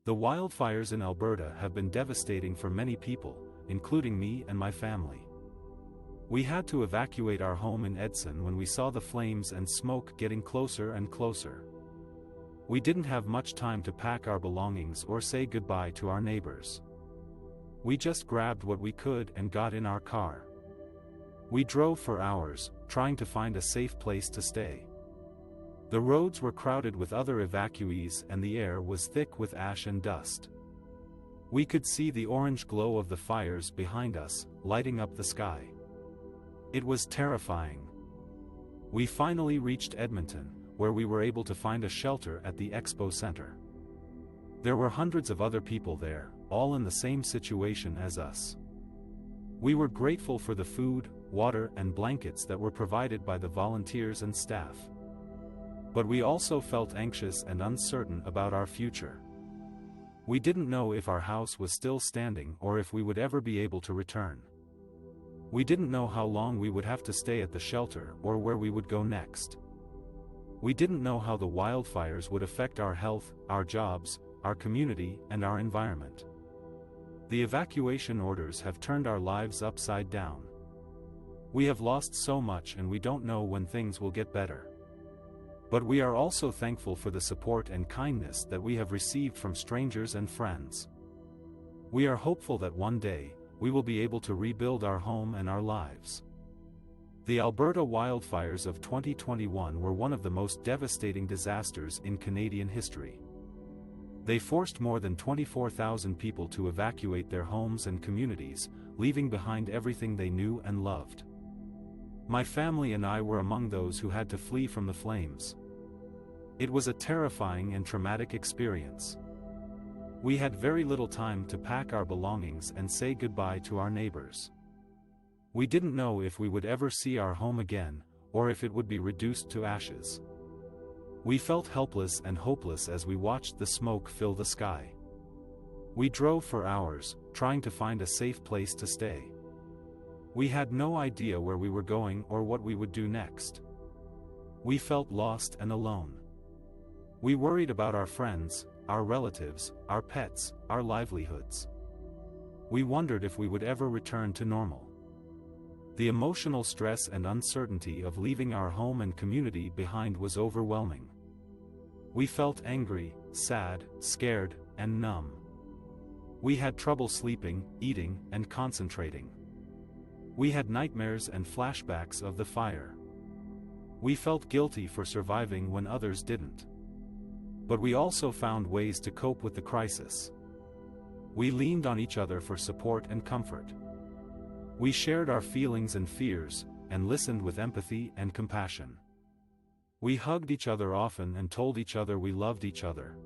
The wildfires in Alberta have been devastating for many people, including me and my family. We had to evacuate our home in Edson when we saw the flames and smoke getting closer and closer. We didn't have much time to pack our belongings or say goodbye to our neighbors. We just grabbed what we could and got in our car. We drove for hours, trying to find a safe place to stay. The roads were crowded with other evacuees and the air was thick with ash and dust. We could see the orange glow of the fires behind us, lighting up the sky. It was terrifying. We finally reached Edmonton, where we were able to find a shelter at the Expo Center. There were hundreds of other people there, all in the same situation as us. We were grateful for the food, water, and blankets that were provided by the volunteers and staff. But we also felt anxious and uncertain about our future. We didn't know if our house was still standing or if we would ever be able to return. We didn't know how long we would have to stay at the shelter or where we would go next. We didn't know how the wildfires would affect our health, our jobs, our community, and our environment. The evacuation orders have turned our lives upside down. We have lost so much and we don't know when things will get better. But we are also thankful for the support and kindness that we have received from strangers and friends. We are hopeful that one day, we will be able to rebuild our home and our lives. The Alberta wildfires of 2021 were one of the most devastating disasters in Canadian history. They forced more than 24,000 people to evacuate their homes and communities, leaving behind everything they knew and loved. My family and I were among those who had to flee from the flames. It was a terrifying and traumatic experience. We had very little time to pack our belongings and say goodbye to our neighbors. We didn't know if we would ever see our home again, or if it would be reduced to ashes. We felt helpless and hopeless as we watched the smoke fill the sky. We drove for hours, trying to find a safe place to stay. We had no idea where we were going or what we would do next. We felt lost and alone. We worried about our friends, our relatives, our pets, our livelihoods. We wondered if we would ever return to normal. The emotional stress and uncertainty of leaving our home and community behind was overwhelming. We felt angry, sad, scared, and numb. We had trouble sleeping, eating, and concentrating. We had nightmares and flashbacks of the fire. We felt guilty for surviving when others didn't. But we also found ways to cope with the crisis. We leaned on each other for support and comfort. We shared our feelings and fears, and listened with empathy and compassion. We hugged each other often and told each other we loved each other.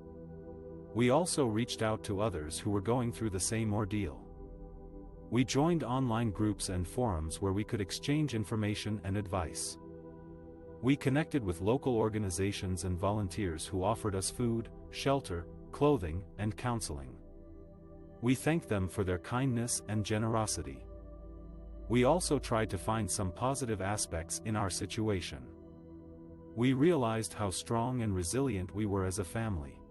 We also reached out to others who were going through the same ordeal. We joined online groups and forums where we could exchange information and advice. We connected with local organizations and volunteers who offered us food, shelter, clothing, and counseling. We thanked them for their kindness and generosity. We also tried to find some positive aspects in our situation. We realized how strong and resilient we were as a family.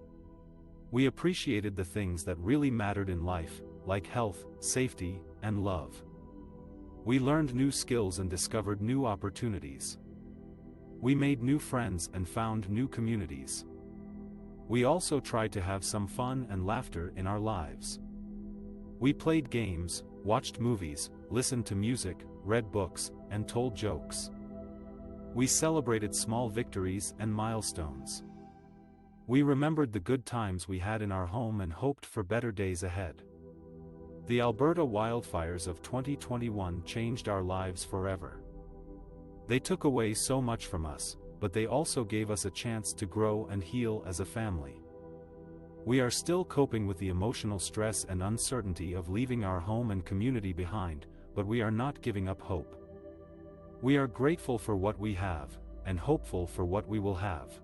We appreciated the things that really mattered in life, like health, safety, and love. We learned new skills and discovered new opportunities. We made new friends and found new communities. We also tried to have some fun and laughter in our lives. We played games, watched movies, listened to music, read books, and told jokes. We celebrated small victories and milestones. We remembered the good times we had in our home and hoped for better days ahead. The Alberta wildfires of 2021 changed our lives forever. They took away so much from us, but they also gave us a chance to grow and heal as a family. We are still coping with the emotional stress and uncertainty of leaving our home and community behind, but we are not giving up hope. We are grateful for what we have, and hopeful for what we will have.